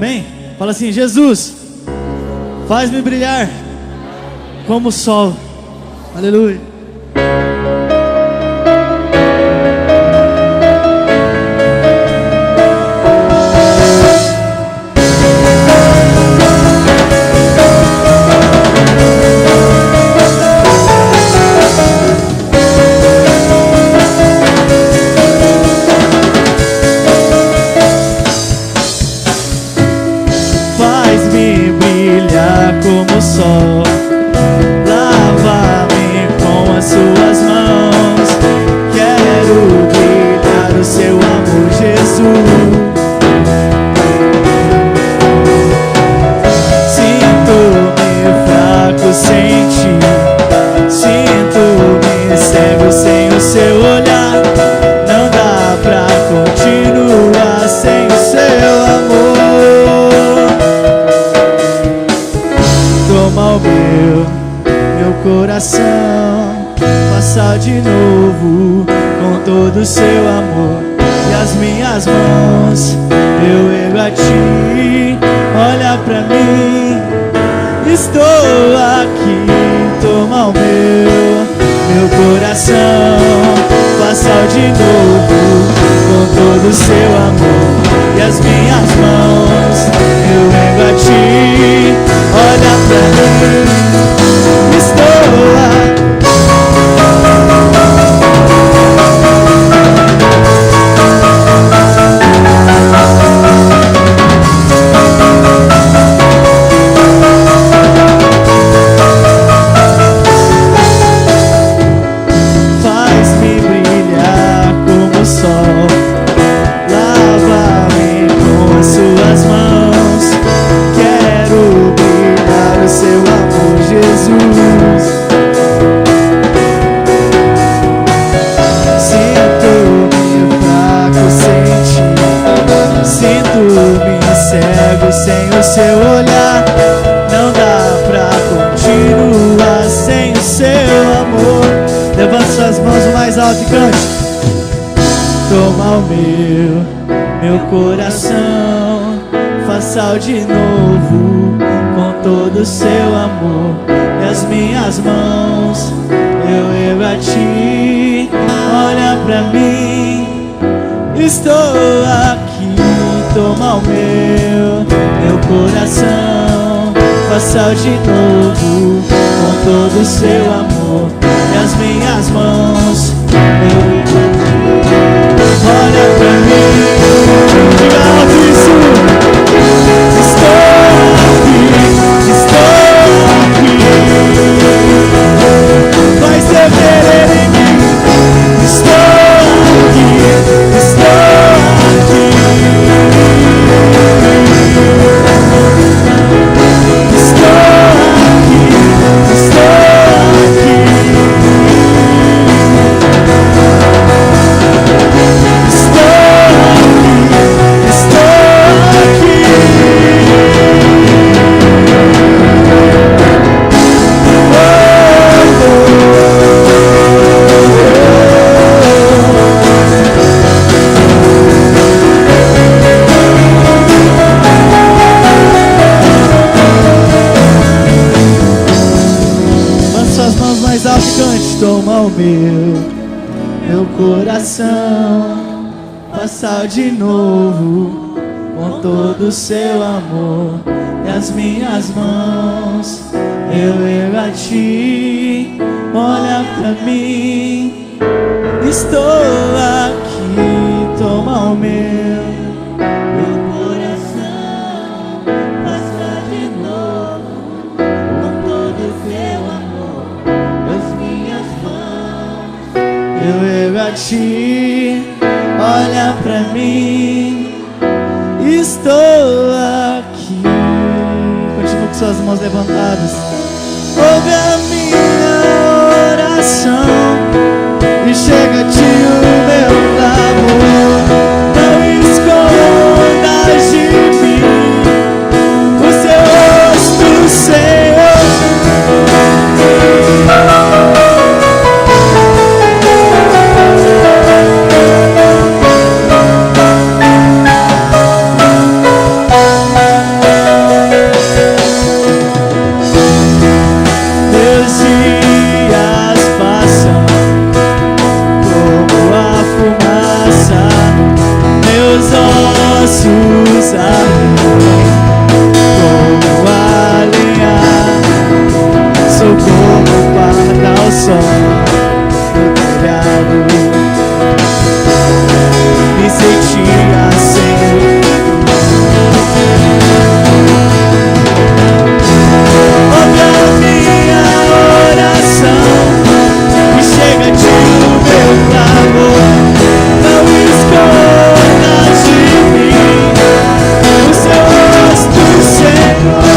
Amém? Fala assim: Jesus, faz-me brilhar como o sol. Aleluia. Faz-me brilhar como o sol, lava-me com as suas mãos. Quero brilhar o seu amor, Jesus. Sinto-me fraco sem ti, sinto-me cego sem o seu olhar. Não dá pra continuar sem o seu amor. Toma o meu coração, faça de novo com todo o seu amor. E as minhas mãos eu ergo a ti, olha pra mim, estou aqui. Toma o meu coração, faça de novo com todo o seu amor. E as minhas mãos eu ergo a ti, olha pra mim, estou aqui. Faz-me brilhar como o sol, lava-me com as suas mãos. Quero brilhar o seu amor, Jesus. Sinto-me fraco sem ti, sinto-me cego sem o seu olhar. Não dá pra continuar sem o seu amor. Levante suas mãos o mais alto e cante. Toma o meu coração, faça-o de novo com todo o seu amor. E as minhas mãos eu ergo a ti, olha pra mim, estou aqui. Toma o meu coração, faça-o de novo com todo o seu amor. E as minhas mãos eu ergo a ti, olha pra mim, diga alto isso. Estou aqui, vai ser ver em mim. Estou aqui, toma o meu coração, faça de novo com todo o seu amor. E as minhas mãos eu ergo a ti, olha pra mim, estou aqui. Toma o meu coração, faça de novo com todo o seu amor. Eu ergo a ti, olha pra mim, estou aqui. Continua com suas mãos levantadas. Ouve a minha oração e chega a ti o meu clamor. Não escondas de mim o seu rosto, Senhor. Meus dias passam como a fumaça, meus ossos ardem como a lenha. Sou como o pardal sol no telhado. Me sentia assim. Ouve a minha oração e chega de o meu clamor. Não escondas de mim o seu rosto, Senhor.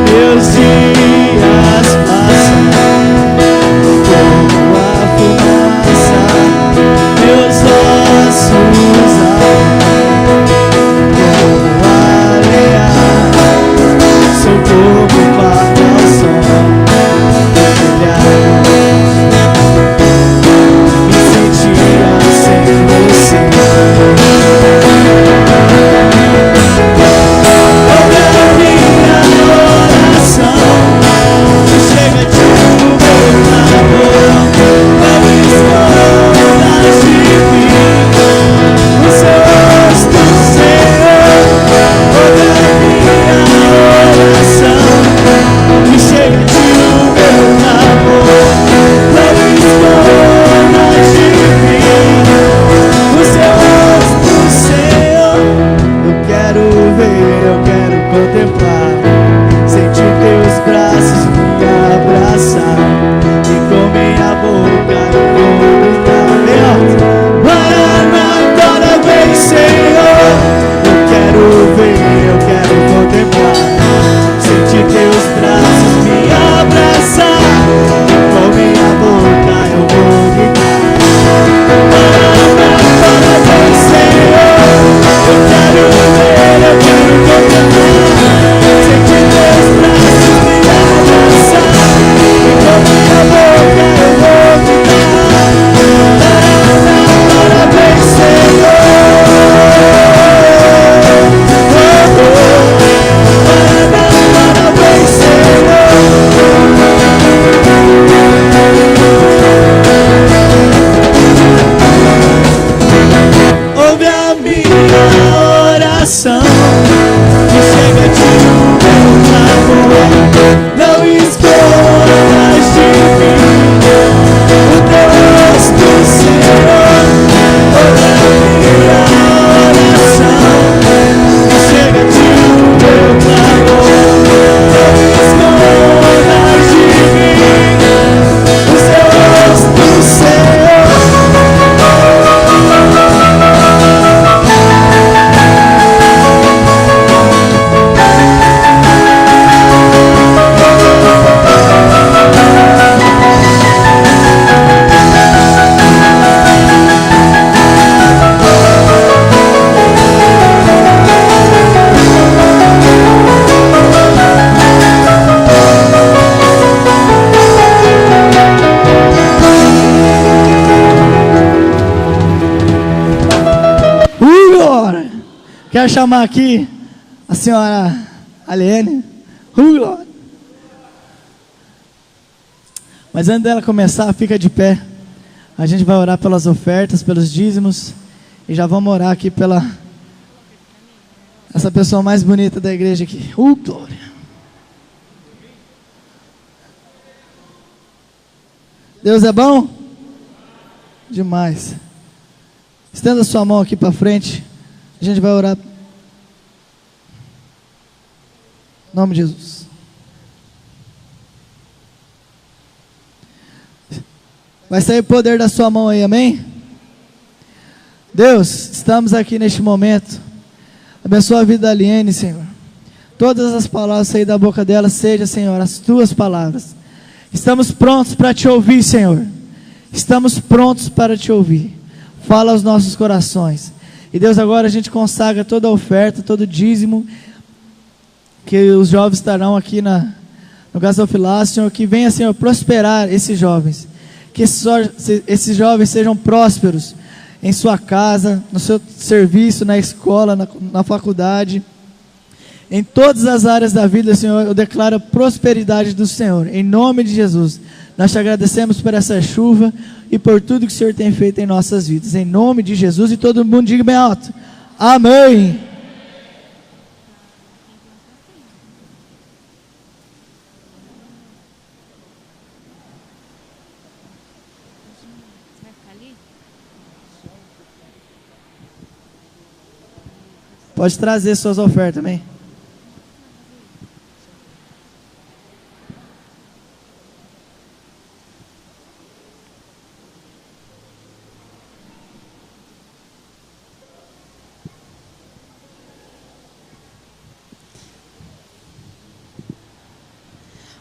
Meus dias passam como a fumaça, meus ossos ardem como a lenha. Sou como o pardal sol no telhado. Me sentia sem você. Chega de o meu clamor. Não escondas de mim o seu rosto, Senhor. Ouve a minha oração e chega de o meu clamor. Não escondas de mim o seu rosto, Senhor. Eu quero ver, eu quero contemplar, sentir teus braços me abraçar, e com minha boca eu vou gritar bem alto: Maranata, vem, Senhor. Eu quero ver, eu quero contemplar, sentir teus braços me abraçar, e com minha boca eu vou gritar: Maranata, vem, Senhor. Eu quero ver, eu quero contemplar, sentir teus braços me abraçar, e com minha boca eu vou gritar: Maranata, vem, Senhor. Maranata, vem, Senhor. Ouve a minha oração e chega de o meu clamor. Não escondas de mim o teu rosto, Senhor. Ouve a minha oração e chega de o meu clamor. Não escondas de mim o seu rosto, Senhor. Quero chamar aqui a senhora Aliene. Glória. Mas antes dela começar, fica de pé. A gente vai orar pelas ofertas, pelos dízimos. E já vamos orar aqui pela essa pessoa mais bonita da igreja aqui. Glória. Deus é bom? Demais. Estenda sua mão aqui para frente. A gente vai orar. Em nome de Jesus. Vai sair o poder da sua mão aí, amém? Deus, estamos aqui neste momento. Abençoa a vida da Aliene, Senhor. Todas as palavras sair da boca dela, seja, Senhor, as tuas palavras. Estamos prontos para te ouvir, Senhor. Estamos prontos para te ouvir. Fala aos nossos corações. E Deus, agora a gente consagra toda a oferta, todo o dízimo, que os jovens estarão aqui no gasofilácio, Senhor, que venha, Senhor, prosperar esses jovens. Que esses jovens sejam prósperos em sua casa, no seu serviço, na escola, na faculdade. Em todas as áreas da vida, Senhor, eu declaro a prosperidade do Senhor. Em nome de Jesus, nós te agradecemos por essa chuva e por tudo que o Senhor tem feito em nossas vidas. Em nome de Jesus, e todo mundo diga bem alto: amém. Pode trazer suas ofertas também.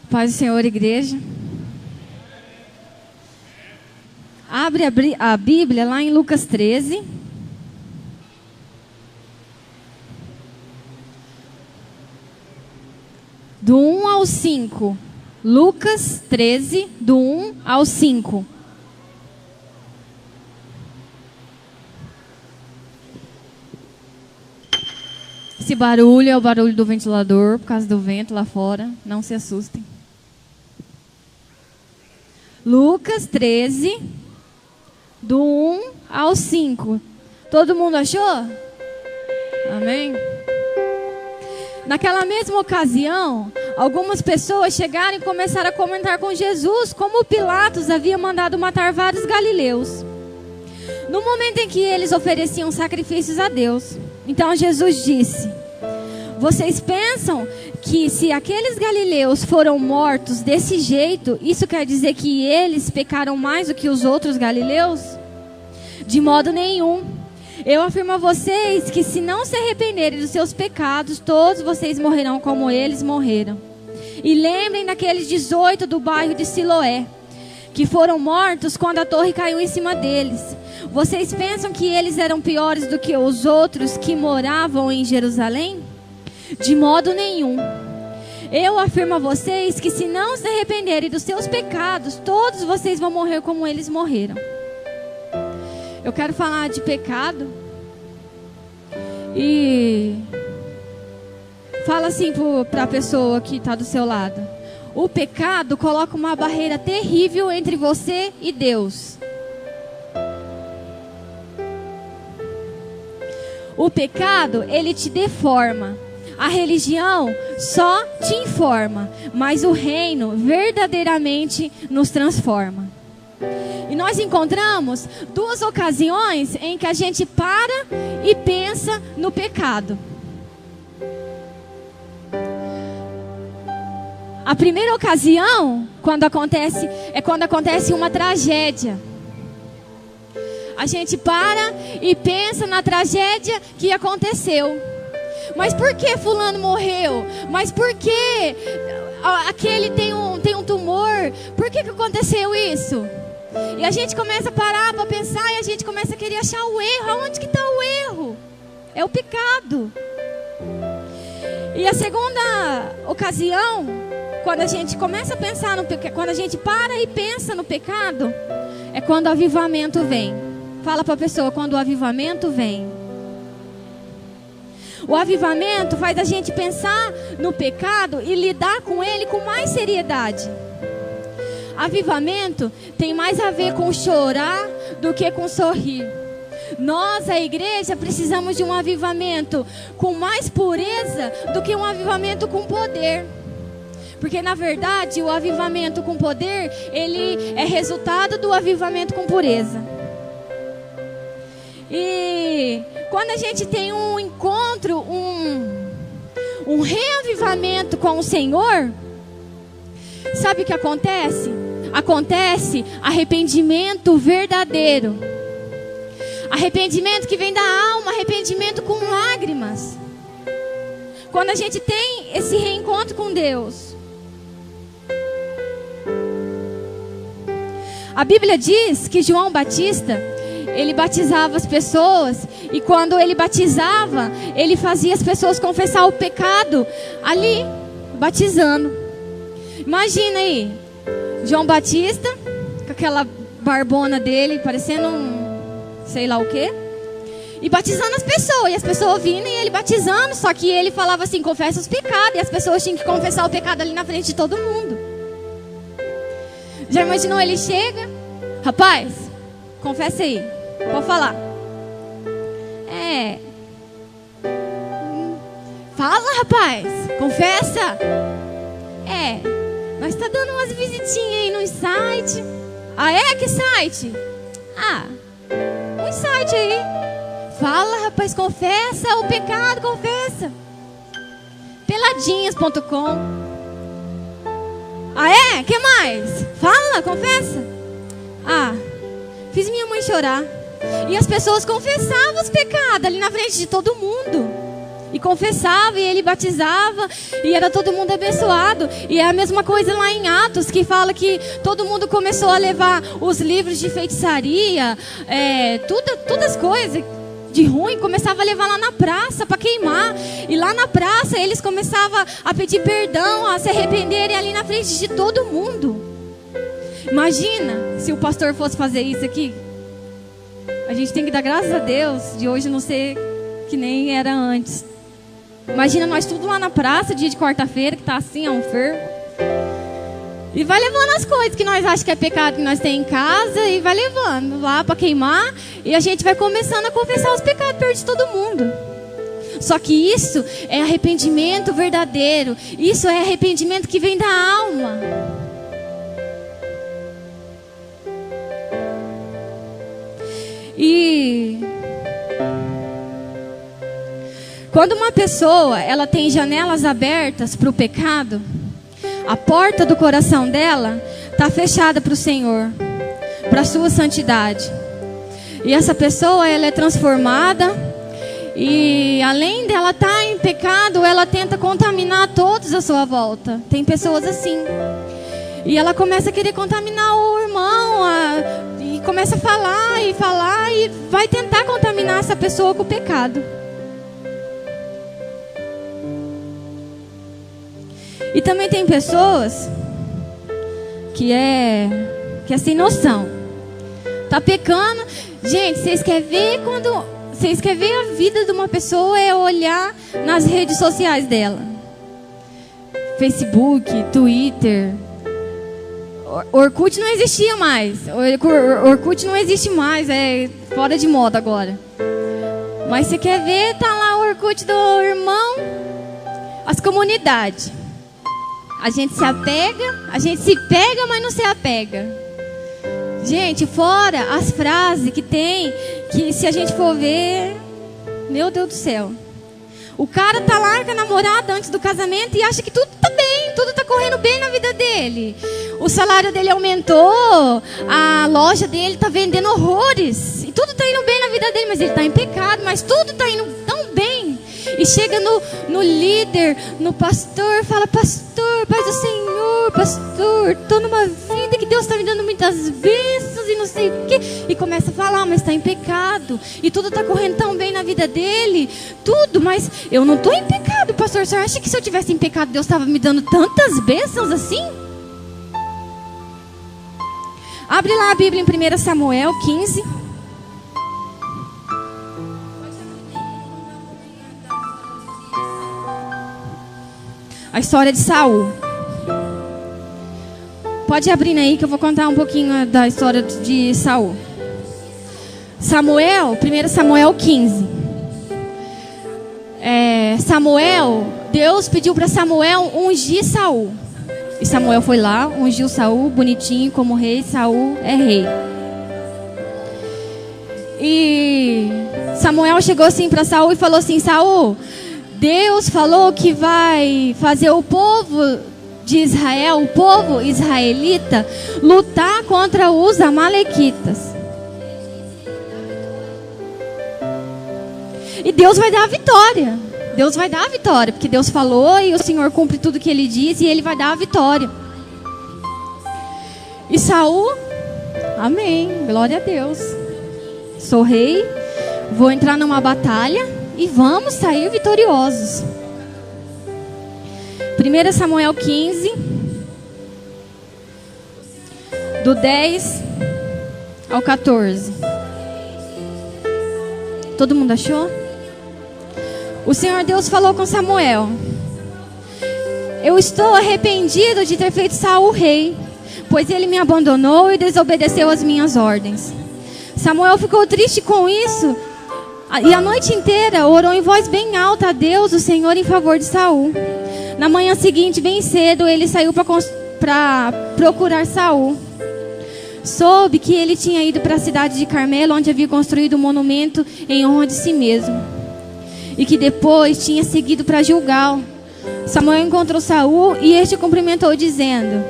Paz do Senhor, igreja. Abre a Bíblia lá em Lucas 13. Do 1 ao 5. Lucas 13, do 1 ao 5. Esse barulho é o barulho do ventilador, por causa do vento lá fora. Não se assustem. Lucas 13, do 1 ao 5. Todo mundo achou? Amém? Naquela mesma ocasião, algumas pessoas chegaram e começaram a comentar com Jesus como Pilatos havia mandado matar vários galileus, no momento em que eles ofereciam sacrifícios a Deus. Então Jesus disse: vocês pensam que se aqueles galileus foram mortos desse jeito, isso quer dizer que eles pecaram mais do que os outros galileus? De modo nenhum. Eu afirmo a vocês que se não se arrependerem dos seus pecados, todos vocês morrerão como eles morreram. E lembrem daqueles 18 do bairro de Siloé, que foram mortos quando a torre caiu em cima deles. Vocês pensam que eles eram piores do que os outros que moravam em Jerusalém? De modo nenhum. Eu afirmo a vocês que se não se arrependerem dos seus pecados, todos vocês vão morrer como eles morreram. Eu quero falar de pecado. E fala assim para a pessoa que está do seu lado: o pecado coloca uma barreira terrível entre você e Deus. O pecado, ele te deforma. A religião só te informa, mas o reino verdadeiramente nos transforma. E nós encontramos duas ocasiões em que a gente para e pensa no pecado. A primeira ocasião, quando acontece uma tragédia. A gente para e pensa na tragédia que aconteceu. Mas por que fulano morreu? Mas por que aquele tem um tumor? Por que aconteceu isso? E a gente começa a parar para pensar e a gente começa a querer achar o erro. Aonde que está o erro? É o pecado. E a segunda ocasião, quando a gente começa a pensar no pecado, quando a gente para e pensa no pecado, é quando o avivamento vem. Fala para a pessoa: quando o avivamento vem. O avivamento faz a gente pensar no pecado e lidar com ele com mais seriedade. Avivamento tem mais a ver com chorar do que com sorrir. Nós, a igreja, precisamos de um avivamento com mais pureza do que um avivamento com poder. Porque, na verdade, o avivamento com poder, ele é resultado do avivamento com pureza. E quando a gente tem um encontro, um reavivamento com o Senhor, sabe o que acontece? Acontece arrependimento verdadeiro. Arrependimento que vem da alma, arrependimento com lágrimas. Quando a gente tem esse reencontro com Deus. A Bíblia diz que João Batista, ele batizava as pessoas, e quando ele batizava, ele fazia as pessoas confessar o pecado ali, batizando. Imagina aí, João Batista, com aquela barbona dele, parecendo um sei lá o quê, e batizando as pessoas, e as pessoas ouvindo e ele batizando, só que ele falava assim, confessa os pecados, e as pessoas tinham que confessar o pecado ali na frente de todo mundo. Já imaginou, ele chega, rapaz, confessa aí, pode falar. Fala, rapaz, confessa. Nós tá dando umas visitinhas aí no site. Que site? Um site aí. Fala, rapaz, confessa o pecado, confessa. Peladinhas.com. Que mais? Fala, confessa. Fiz minha mãe chorar. E as pessoas confessavam os pecados ali na frente de todo mundo. E confessava, e ele batizava, e era todo mundo abençoado. E é a mesma coisa lá em Atos, que fala que todo mundo começou a levar os livros de feitiçaria, todas as coisas de ruim, começava a levar lá na praça para queimar. E lá na praça eles começavam a pedir perdão, a se arrependerem ali na frente de todo mundo. Imagina se o pastor fosse fazer isso aqui. A gente tem que dar graças a Deus de hoje não ser que nem era antes. Imagina nós tudo lá na praça, dia de quarta-feira, que tá assim, um fervo. E vai levando as coisas que nós achamos que é pecado que nós temos em casa, e vai levando lá para queimar. E a gente vai começando a confessar os pecados perto de todo mundo. Só que isso é arrependimento verdadeiro. Isso é arrependimento que vem da alma. E quando uma pessoa ela tem janelas abertas para o pecado, a porta do coração dela está fechada para o Senhor, para a sua santidade. E essa pessoa ela é transformada, e além dela estar em pecado, ela tenta contaminar todos à sua volta. Tem pessoas assim. E ela começa a querer contaminar o irmão, e começa a falar, e vai tentar contaminar essa pessoa com o pecado. E também tem pessoas que é sem noção. Tá pecando. Gente, vocês querem ver a vida de uma pessoa é olhar nas redes sociais dela. Facebook, Twitter. Orkut não existia mais. Orkut não existe mais, é fora de moda agora. Mas você quer ver, tá lá o Orkut do irmão, as comunidades. A gente se pega, mas não se apega. Gente, fora as frases que tem, que se a gente for ver, meu Deus do céu. O cara tá lá com a namorada antes do casamento e acha que tudo tá bem, tudo tá correndo bem na vida dele. O salário dele aumentou, a loja dele tá vendendo horrores. E tudo tá indo bem na vida dele, mas ele tá em pecado, mas tudo tá indo tão bem. E chega no líder, no pastor, fala: pastor, paz do Senhor, pastor, tô numa vida que Deus está me dando muitas bênçãos e não sei o quê. E começa a falar, mas está em pecado. E tudo está correndo tão bem na vida dele. Tudo, mas eu não estou em pecado, pastor. Você acha que se eu tivesse em pecado, Deus estava me dando tantas bênçãos assim? Abre lá a Bíblia em 1 Samuel 15. A história de Saul. Pode abrir aí que eu vou contar um pouquinho da história de Saul. 1 Samuel 15. Deus pediu para Samuel ungir Saul. E Samuel foi lá, ungiu Saul, bonitinho como rei. Saul é rei. E Samuel chegou assim para Saul e falou assim: Saul, Deus falou que vai fazer o povo de Israel, o povo israelita, lutar contra os amalequitas. E Deus vai dar a vitória. Deus vai dar a vitória, porque Deus falou e o Senhor cumpre tudo que Ele diz e Ele vai dar a vitória. E Saul, amém, glória a Deus. Sou rei, vou entrar numa batalha e vamos sair vitoriosos. 1 Samuel 15, do 10 ao 14. Todo mundo achou? O Senhor Deus falou com Samuel: eu estou arrependido de ter feito Saul rei, pois ele me abandonou e desobedeceu às minhas ordens. Samuel ficou triste com isso e a noite inteira orou em voz bem alta a Deus, o Senhor, em favor de Saul. Na manhã seguinte, bem cedo, ele saiu para procurar Saul. Soube que ele tinha ido para a cidade de Carmelo, onde havia construído um monumento em honra de si mesmo, e que depois tinha seguido para Gilgal. Samuel encontrou Saul e este cumprimentou, dizendo: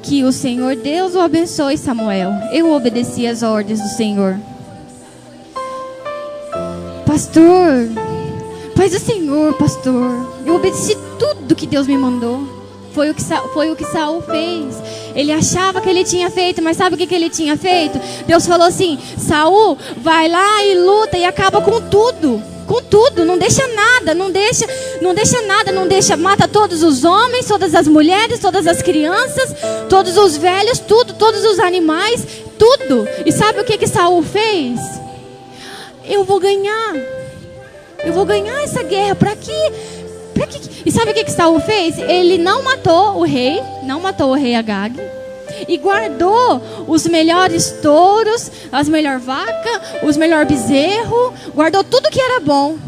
que o Senhor Deus o abençoe, Samuel. Eu obedeci às ordens do Senhor. Pastor, paz do Senhor, pastor. Eu obedeci tudo que Deus me mandou. Foi o que Saul fez. Ele achava que ele tinha feito, mas sabe o que ele tinha feito? Deus falou assim: Saul, vai lá e luta e acaba com tudo. Com tudo, não deixa nada, não deixa nada, mata todos os homens, todas as mulheres, todas as crianças, todos os velhos, tudo, todos os animais, tudo. E sabe o que Saul fez? Eu vou ganhar essa guerra, para quê? E sabe o que Saul fez? Ele não matou o rei Agag, e guardou os melhores touros, as melhores vacas, os melhores bezerros, guardou tudo que era bom.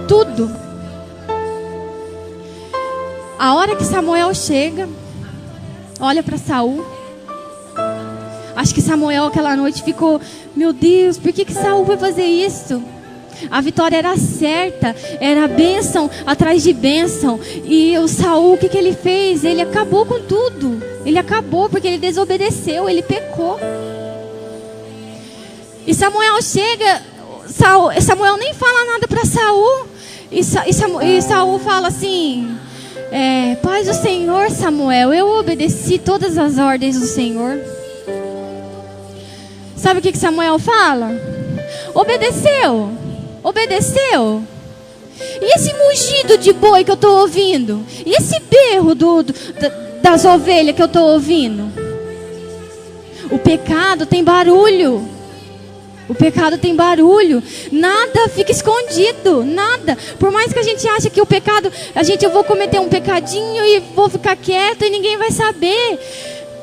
Tudo. A hora que Samuel chega, olha para Saul. Acho que Samuel aquela noite ficou: meu Deus, por que Saul vai fazer isso? A vitória era certa, era bênção atrás de bênção. E o Saul, o que ele fez? Ele acabou com tudo. Ele acabou porque ele desobedeceu, ele pecou. E Samuel chega, Samuel nem fala nada para Saul. E Saul fala assim: paz do Senhor, Samuel, eu obedeci todas as ordens do Senhor. Sabe o que Samuel fala? Obedeceu. E esse mugido de boi que eu estou ouvindo? E esse berro das ovelhas que eu estou ouvindo? O pecado tem barulho. Nada fica escondido, nada. Por mais que a gente ache que o pecado, eu vou cometer um pecadinho e vou ficar quieto e ninguém vai saber.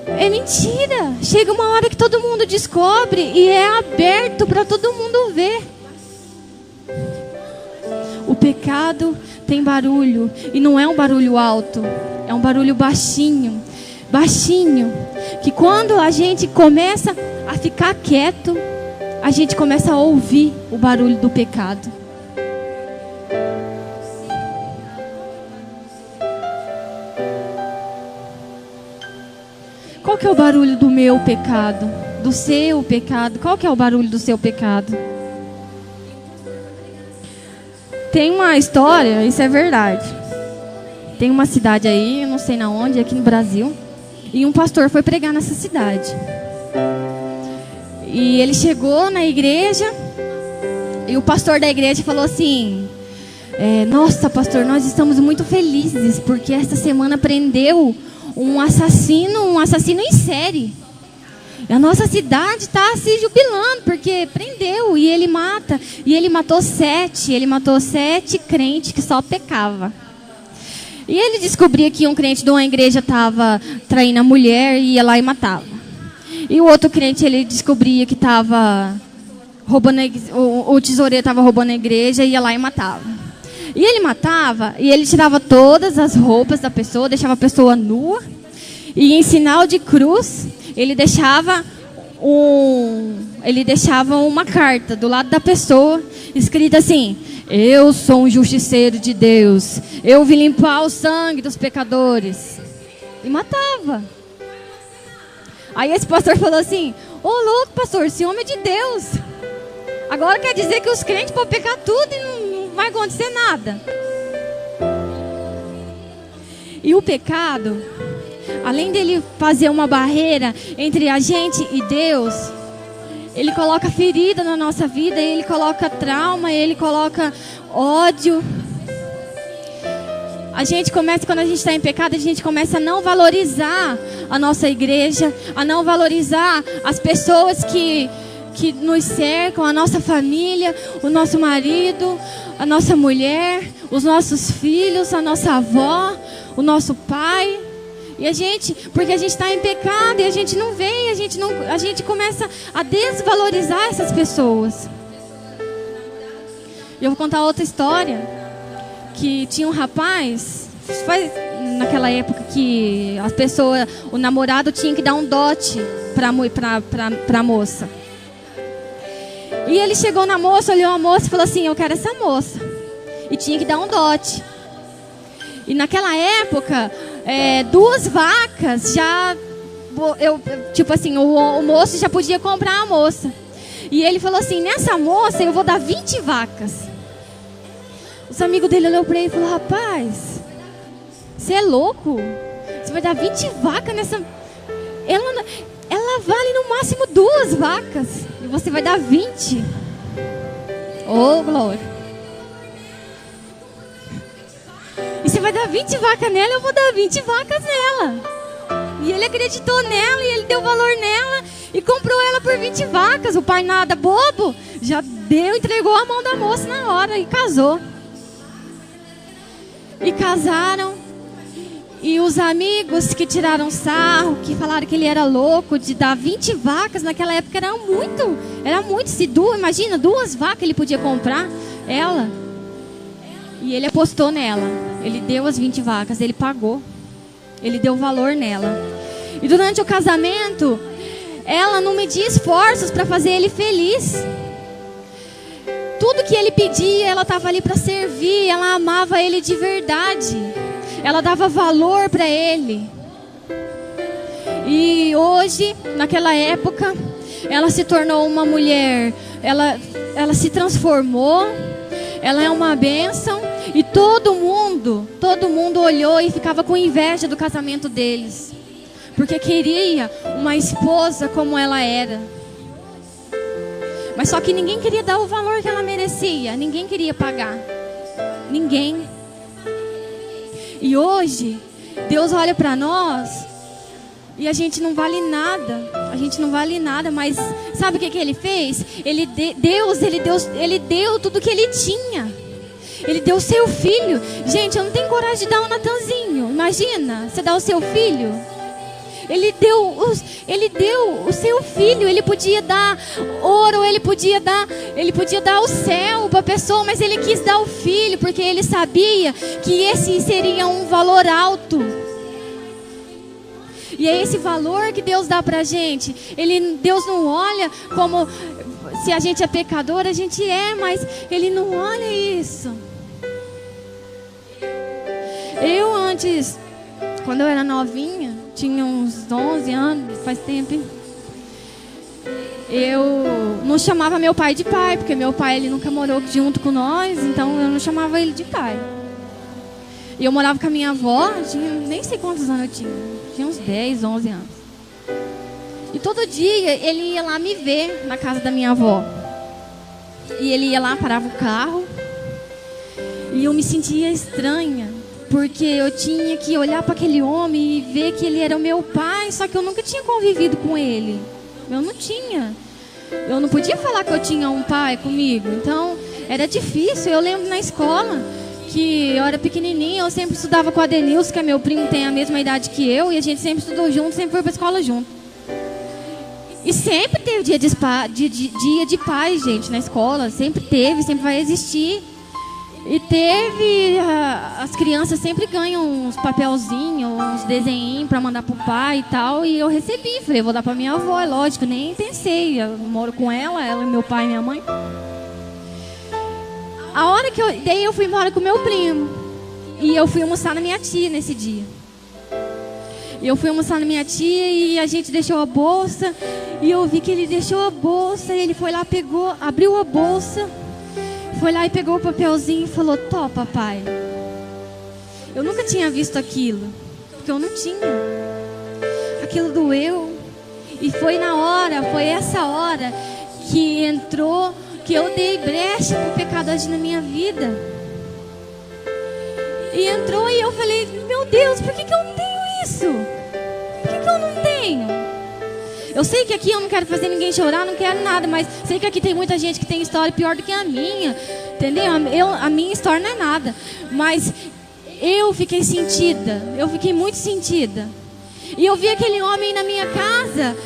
É mentira. Chega uma hora que todo mundo descobre e é aberto para todo mundo ver. O pecado tem barulho, e não é um barulho alto, é um barulho baixinho, que quando a gente começa a ficar quieto, a gente começa a ouvir o barulho do pecado. Qual que é o barulho do meu pecado? Do seu pecado? Qual que é o barulho do seu pecado? Tem uma história, isso é verdade. Tem uma cidade aí, eu não sei na onde, aqui no Brasil, e um pastor foi pregar nessa cidade. E ele chegou na igreja, e o pastor da igreja falou assim: nossa, pastor, nós estamos muito felizes, porque esta semana prendeu um assassino em série. A nossa cidade está se jubilando, porque prendeu, e ele matou 7 crentes que só pecava. E ele descobria que um crente de uma igreja estava traindo a mulher e ia lá e matava. E o outro crente, ele descobria que estava roubando, o tesoureiro estava roubando a igreja e ia lá e matava. E ele matava, e ele tirava todas as roupas da pessoa, deixava a pessoa nua, e em sinal de cruz, ele deixava uma carta do lado da pessoa, escrita assim: eu sou um justiceiro de Deus, eu vim limpar o sangue dos pecadores. E matava. Aí esse pastor falou assim: ô louco, pastor, esse homem é de Deus. Agora quer dizer que os crentes podem pecar tudo e não vai acontecer nada. E o pecado, além dele fazer uma barreira entre a gente e Deus, ele coloca ferida na nossa vida, ele coloca trauma, ele coloca ódio. quando a gente está em pecado, a gente começa a não valorizar a nossa igreja, a não valorizar as pessoas que nos cercam, a nossa família, o nosso marido, a nossa mulher, os nossos filhos, a nossa avó, o nosso pai. E porque a gente está em pecado e a gente não vê, a gente começa a desvalorizar essas pessoas. E eu vou contar outra história, que tinha um rapaz, naquela época que as pessoas, o namorado tinha que dar um dote pra moça. E ele chegou na moça, olhou a moça e falou assim: eu quero essa moça. E tinha que dar um dote. E naquela época, 2 vacas já... tipo assim, o moço já podia comprar a moça. E ele falou assim: nessa moça eu vou dar 20 vacas. Os amigos dele olhou para ele e falou: rapaz, você é louco? Você vai dar 20 vacas nessa... Ela vale no máximo 2 vacas. E você vai dar 20. Oh, glória. E você vai dar 20 vacas nela, eu vou dar 20 vacas nela. E ele acreditou nela e ele deu valor nela e comprou ela por 20 vacas. O pai, nada bobo, já entregou a mão da moça na hora e casou. E casaram. E os amigos que tiraram sarro, que falaram que ele era louco de dar 20 vacas, naquela época era muito. Imagina, 2 vacas ele podia comprar ela. E ele apostou nela. Ele deu as 20 vacas, ele pagou. Ele deu valor nela. E durante o casamento, ela não media esforços para fazer ele feliz. Tudo que ele pedia, ela estava ali para servir. Ela amava ele de verdade. Ela dava valor para ele. E hoje, naquela época, ela se tornou uma mulher. Ela se transformou. Ela é uma bênção. E todo mundo olhou e ficava com inveja do casamento deles. Porque queria uma esposa como ela era. Mas só que ninguém queria dar o valor que ela merecia. Ninguém queria pagar. Ninguém. E hoje, Deus olha para nós e a gente não vale nada. A gente não vale nada, mas sabe o que ele fez? Ele deu tudo que ele tinha. Ele deu o seu filho. Gente, eu não tenho coragem de dar um Natanzinho. Imagina, você dá o seu filho. Ele deu o seu filho. Ele podia dar ouro, ele podia dar o céu para a pessoa, mas ele quis dar o filho, porque ele sabia que esse seria um valor alto. E é esse valor que Deus dá para a gente. Deus não olha como se a gente é pecador, a gente é, mas Ele não olha isso. Eu antes, quando eu era novinha, tinha uns 11 anos, faz tempo, hein? Eu não chamava meu pai de pai, porque meu pai ele nunca morou junto com nós, então eu não chamava ele de pai. E eu morava com a minha avó, nem sei quantos anos eu tinha uns 10, 11 anos. E todo dia ele ia lá me ver na casa da minha avó. E ele ia lá, parava o carro, e eu me sentia estranha, porque eu tinha que olhar para aquele homem e ver que ele era o meu pai, só que eu nunca tinha convivido com ele. Eu não tinha. Eu não podia falar que eu tinha um pai comigo. Então, era difícil. Eu lembro na escola que eu era pequenininha, eu sempre estudava com a Denilson, que é meu primo, tem a mesma idade que eu, e a gente sempre estudou junto, sempre foi para a escola junto. E sempre teve dia de paz, gente, na escola. Sempre teve, sempre vai existir. E teve, as crianças sempre ganham uns papelzinhos, uns desenhinhos para mandar pro pai e tal. E eu recebi, falei, vou dar pra minha avó, é lógico, nem pensei. Eu moro com ela, meu pai e minha mãe. A hora que daí eu fui embora com meu primo. E eu fui almoçar na minha tia nesse dia. Eu fui almoçar na minha tia e a gente deixou a bolsa. E eu vi que ele deixou a bolsa, e ele foi lá, pegou, abriu a bolsa. Foi lá e pegou o papelzinho e falou, tó, papai. Eu nunca tinha visto aquilo, porque eu não tinha. Aquilo doeu. E foi essa hora que entrou, que eu dei brecha para o pecado agir na minha vida. E entrou e eu falei, meu Deus, por que eu não tenho isso? Por que eu não tenho? Eu sei que aqui eu não quero fazer ninguém chorar, não quero nada, mas sei que aqui tem muita gente que tem história pior do que a minha, entendeu? A minha história não é nada, mas eu fiquei sentida, eu fiquei muito sentida. E eu vi aquele homem na minha casa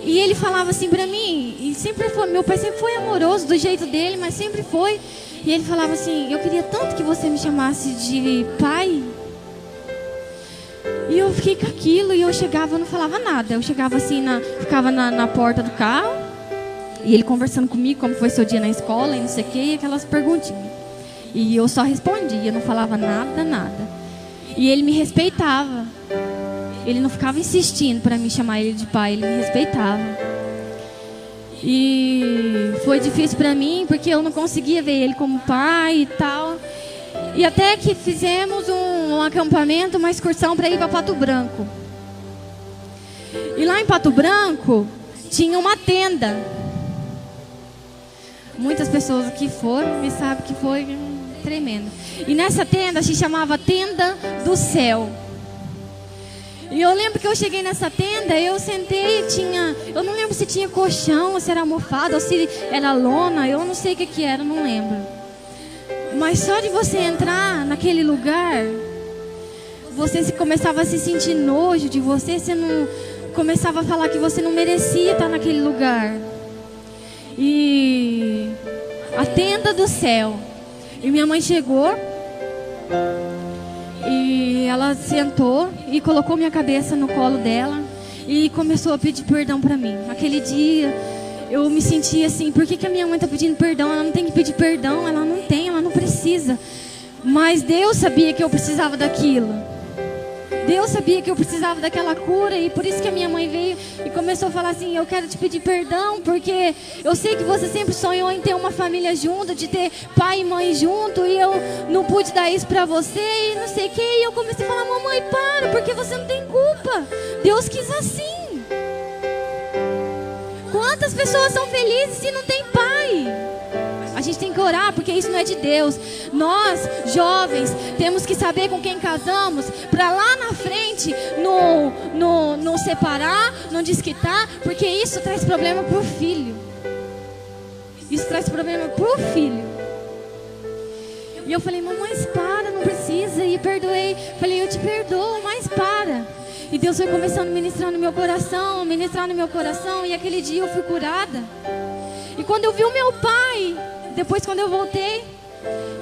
e ele falava assim pra mim, e sempre foi, meu pai sempre foi amoroso do jeito dele, mas sempre foi. E ele falava assim, eu queria tanto que você me chamasse de pai. E eu fiquei com aquilo e eu chegava, eu não falava nada. Eu chegava assim, ficava na porta do carro. E ele conversando comigo, como foi seu dia na escola e não sei o que, e aquelas perguntinhas. E eu só respondia, não falava nada. E ele me respeitava. Ele não ficava insistindo para me chamar ele de pai, ele me respeitava. E foi difícil para mim, porque eu não conseguia ver ele como pai e tal. E até que fizemos um acampamento, uma excursão para ir para Pato Branco. E lá em Pato Branco tinha uma tenda. Muitas pessoas que foram e sabem que foi tremendo. E nessa tenda se chamava Tenda do Céu. E eu lembro que eu cheguei nessa tenda, eu sentei, eu não lembro se tinha colchão, se era almofada, ou se era lona, eu não sei o que era, não lembro. Mas só de você entrar naquele lugar, você começava a se sentir nojo de você não começava a falar que você não merecia estar naquele lugar. E a tenda do céu. E minha mãe chegou e ela sentou e colocou minha cabeça no colo dela e começou a pedir perdão para mim. Aquele dia eu me senti assim, por que a minha mãe está pedindo perdão? Ela não tem que pedir perdão, ela não precisa. Mas Deus sabia que eu precisava daquilo. Deus sabia que eu precisava daquela cura, e por isso que a minha mãe veio e começou a falar assim, eu quero te pedir perdão, porque eu sei que você sempre sonhou em ter uma família junto, de ter pai e mãe junto, e eu não pude dar isso pra você, e não sei o que, e eu comecei a falar, mamãe, para, porque você não tem culpa, Deus quis assim. Quantas pessoas são felizes se não tem pai? A gente tem que orar, porque isso não é de Deus. Nós, jovens, temos que saber com quem casamos, para lá na frente não separar, não desquitar, porque isso traz problema pro filho. Isso traz problema pro filho. E eu falei, mamãe, para, não precisa. E perdoei. Falei, eu te perdoo, mas para. E Deus foi começando a ministrar no meu coração, e aquele dia eu fui curada. E quando eu vi o meu pai, depois quando eu voltei,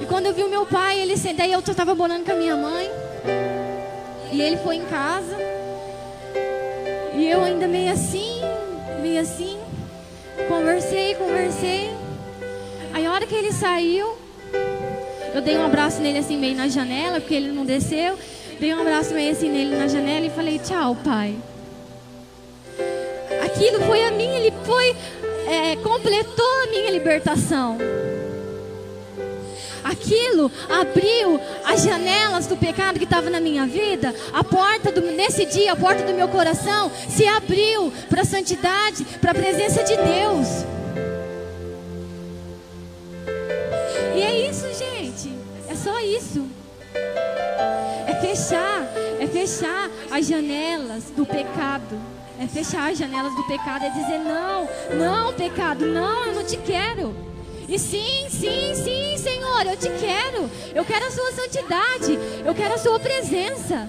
e quando eu vi o meu pai, daí eu estava morando com a minha mãe, e ele foi em casa, e eu ainda meio assim, conversei, aí a hora que ele saiu, eu dei um abraço nele assim meio na janela, porque ele não desceu, dei um abraço meio assim nele na janela e falei, tchau, pai. Aquilo foi a minha, ele foi... completou a minha libertação. Aquilo abriu as janelas do pecado que estava na minha vida. Nesse dia, a porta do meu coração se abriu para a santidade, para a presença de Deus. E é isso, gente. É só isso. É fechar as janelas do pecado. É fechar as janelas do pecado, é dizer não, pecado, não, eu não te quero. E sim, Senhor, eu te quero. Eu quero a sua santidade, eu quero a sua presença.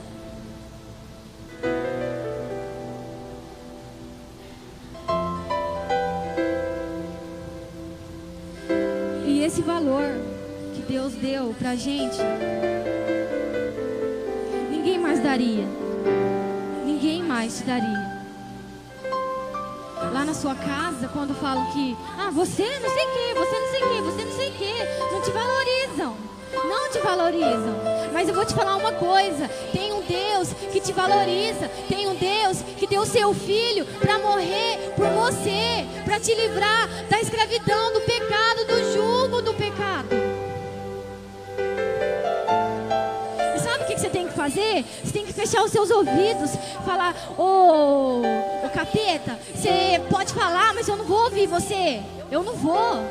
E esse valor que Deus deu pra gente, ninguém mais daria. Ninguém mais te daria. Lá na sua casa, quando falam que você não sei o que, você não sei o que, você não sei o que, não te valorizam. Não te valorizam. Mas eu vou te falar uma coisa, tem um Deus que te valoriza, tem um Deus que deu o seu filho para morrer por você, para te livrar da escravidão, do pecado, do jugo do pecado. E sabe o que você tem que fazer? Você tem que fechar os seus ouvidos, falar, ô capeta, você pode falar, mas eu não vou ouvir você. Eu não vou.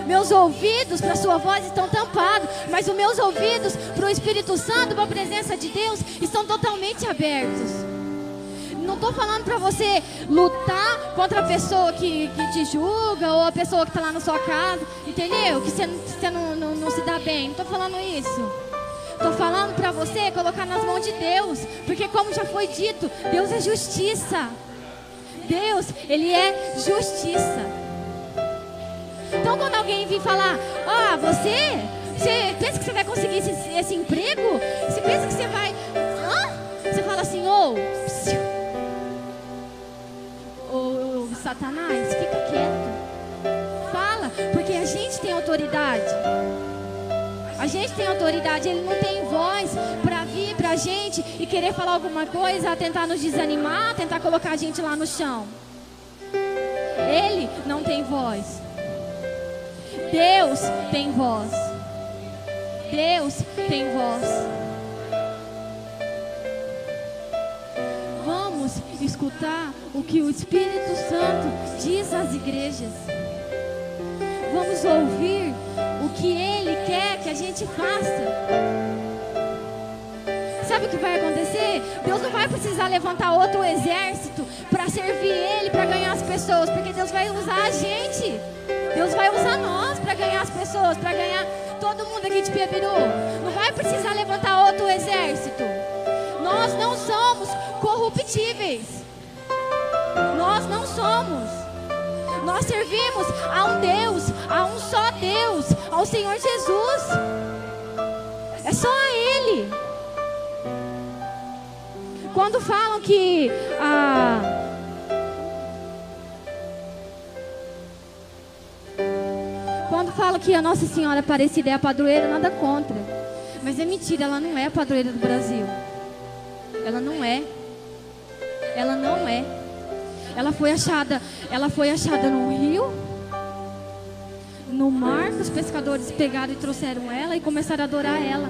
Meus ouvidos para a sua voz estão tampados, mas os meus ouvidos para o Espírito Santo, para a presença de Deus, estão totalmente abertos. Não estou falando para você lutar contra a pessoa que te julga, ou a pessoa que está lá na sua casa, entendeu? Que você não se dá bem. Não estou falando isso. Estou falando para você colocar nas mãos de Deus, porque como já foi dito, Deus é justiça. Deus, Ele é justiça. Então quando alguém vir falar, você pensa que você vai conseguir esse emprego? Você pensa que você vai... Você fala assim, Satanás, fica quieto. Fala, porque a gente tem autoridade. A gente tem autoridade, Ele não tem voz para vir pra gente e querer falar alguma coisa, tentar nos desanimar, tentar colocar a gente lá no chão. Ele não tem voz. Deus tem voz. Deus tem voz. Vamos escutar o que o Espírito Santo diz às igrejas. Vamos ouvir o que Ele quer que a gente faça. Sabe o que vai acontecer? Deus não vai precisar levantar outro exército para servir Ele, para ganhar as pessoas, porque Deus vai usar a gente. Deus vai usar nós para ganhar as pessoas, para ganhar todo mundo aqui de Piabiru. Não vai precisar levantar outro exército. Nós não somos corruptíveis. Nós não somos. Nós servimos a um Deus, a um só Deus, ao Senhor Jesus. É só a Ele. Quando falam que a Nossa Senhora Aparecida é a padroeira, nada contra. Mas é mentira, ela não é a padroeira do Brasil. Ela não é. Ela não é. Ela foi achada no rio, no mar, que os pescadores pegaram e trouxeram ela e começaram a adorar ela.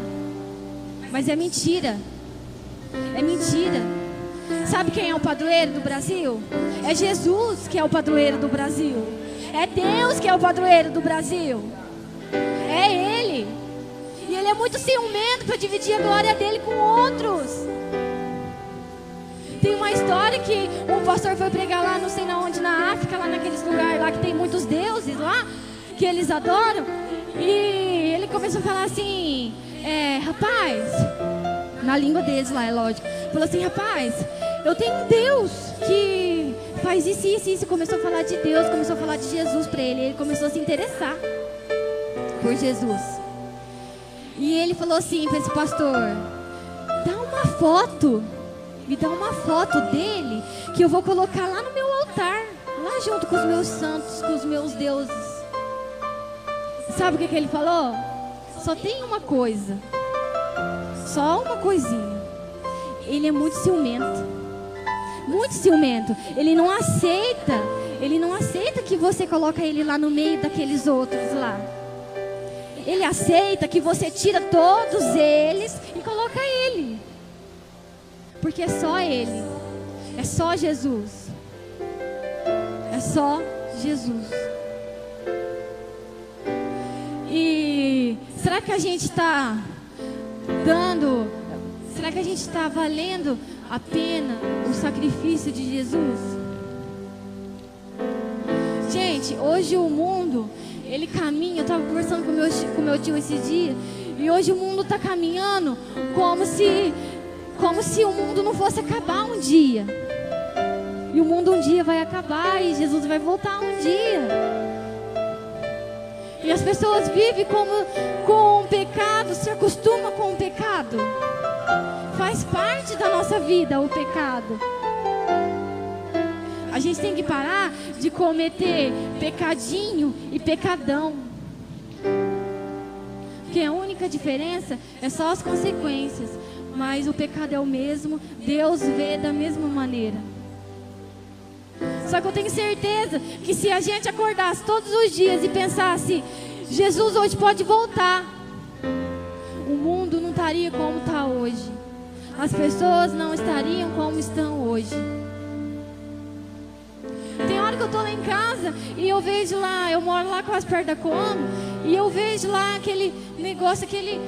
Mas é mentira. É mentira. Sabe quem é o padroeiro do Brasil? É Jesus que é o padroeiro do Brasil. É Deus que é o padroeiro do Brasil. É Ele. E Ele é muito ciumento para dividir a glória dele com outros. Tem uma história que um pastor foi pregar lá, não sei na onde, na África, lá naqueles lugares lá que tem muitos deuses lá, que eles adoram. E ele começou a falar assim, rapaz, na língua deles lá, é lógico. Falou assim, rapaz, eu tenho um Deus que faz isso, isso, isso. Começou a falar de Deus, começou a falar de Jesus para ele. Ele começou a se interessar por Jesus. E ele falou assim para esse pastor, dá uma foto. Me dá uma foto dele que eu vou colocar lá no meu altar, lá junto com os meus santos, com os meus deuses. Sabe o que ele falou? Só tem uma coisa, só uma coisinha. Ele é muito ciumento, muito ciumento. Ele não aceita que você coloca ele lá no meio daqueles outros lá. Ele aceita que você tira todos eles e coloca ele. Porque é só Ele. É só Jesus. É só Jesus. E será que a gente está será que a gente está valendo a pena o sacrifício de Jesus? Gente, hoje o mundo, ele caminha. Eu estava conversando com meu tio esses dias. E hoje o mundo está caminhando como se o mundo não fosse acabar um dia. E o mundo um dia vai acabar e Jesus vai voltar um dia. E as pessoas vivem com o pecado, se acostumam com o pecado. Faz parte da nossa vida o pecado. A gente tem que parar de cometer pecadinho e pecadão. Porque a única diferença é só as consequências. Mas o pecado é o mesmo, Deus vê da mesma maneira. Só que eu tenho certeza que se a gente acordasse todos os dias e pensasse, Jesus hoje pode voltar, o mundo não estaria como está hoje. As pessoas não estariam como estão hoje. Tem hora que que eu tô lá em casa e eu vejo lá, eu moro lá quase perto da Como, e eu vejo lá aquele negócio, aquele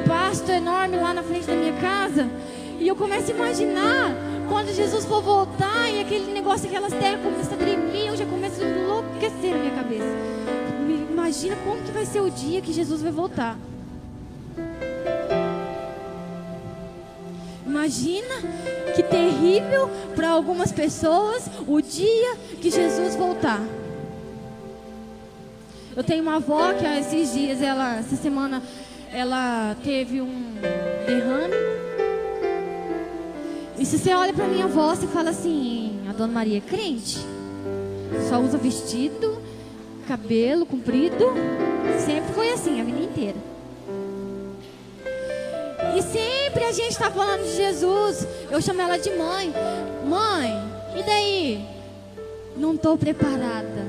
pasto enorme lá na frente da minha casa, e eu começo a imaginar quando Jesus for voltar e aquele negócio, aquelas terras começam a tremer, eu já começo a enlouquecer na minha cabeça. Imagina como que vai ser o dia que Jesus vai voltar. Imagina que terrível para algumas pessoas o dia que Jesus voltar. Eu tenho uma avó que esses dias, essa semana, ela teve um derrame. E se você olha para minha avó, você fala assim: a Dona Maria é crente? Só usa vestido, cabelo comprido. Sempre foi assim, a vida inteira. E sempre a gente está falando de Jesus. Eu chamo ela de mãe. Mãe, e daí? Não estou preparada.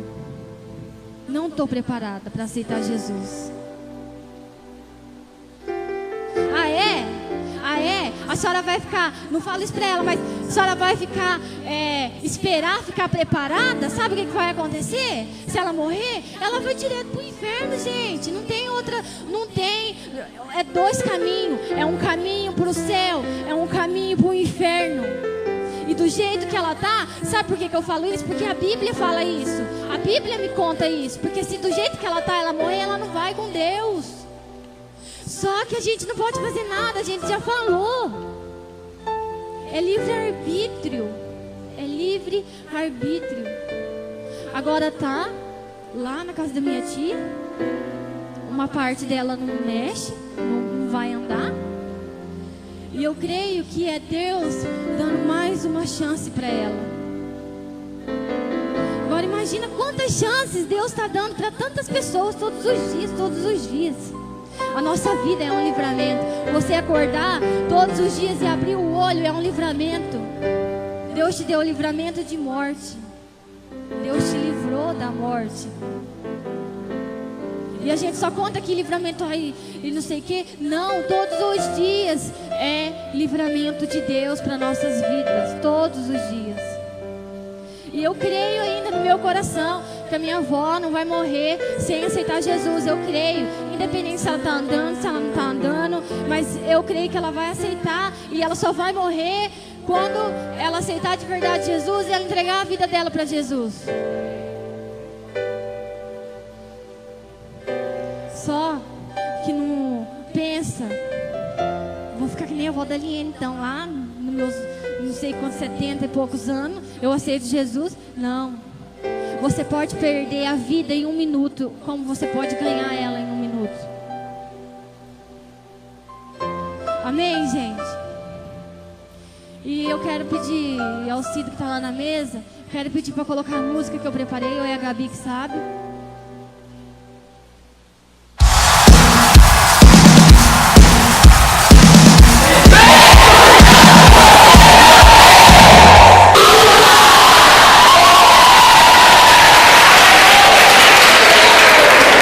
Não estou preparada para aceitar Jesus. Ah, é? Ah, é? A senhora vai ficar, não falo isso para ela, mas a senhora vai ficar, esperar ficar preparada? Sabe o que vai acontecer? Se ela morrer, ela vai direto pro inferno, gente. Não tem outra, não tem. É dois caminhos. É um caminho para o céu, é um caminho para o inferno. E do jeito que ela tá, sabe por que eu falo isso? Porque a Bíblia fala isso. A Bíblia me conta isso. Porque se do jeito que ela tá, ela morrer, ela não vai com Deus. Só que a gente não pode fazer nada, a gente já falou. É livre-arbítrio. É livre-arbítrio. Agora tá lá na casa da minha tia. Uma parte dela não mexe, não vai andar. E eu creio que é Deus dando mais uma chance para ela. Agora imagina quantas chances Deus está dando para tantas pessoas todos os dias, todos os dias. A nossa vida é um livramento. Você acordar todos os dias e abrir o olho é um livramento. Deus te deu o livramento de morte. Deus te livrou da morte. E a gente só conta que livramento aí e não sei o que. Não, todos os dias é livramento de Deus para nossas vidas. Todos os dias. E eu creio ainda no meu coração que a minha avó não vai morrer sem aceitar Jesus. Eu creio, independente se ela está andando, se ela não está andando, mas eu creio que ela vai aceitar. E ela só vai morrer quando ela aceitar de verdade Jesus e ela entregar a vida dela para Jesus. Só que não pensa, vou ficar que nem a avó da Liene, então, lá nos meus, não sei quantos, 70 e poucos anos, eu aceito Jesus. Não. Você pode perder a vida em 1 minuto, como você pode ganhar ela em 1 minuto. Amém, gente? E eu quero pedir ao Cido que está lá na mesa, quero pedir para colocar a música que eu preparei, eu e a Gabi que sabe.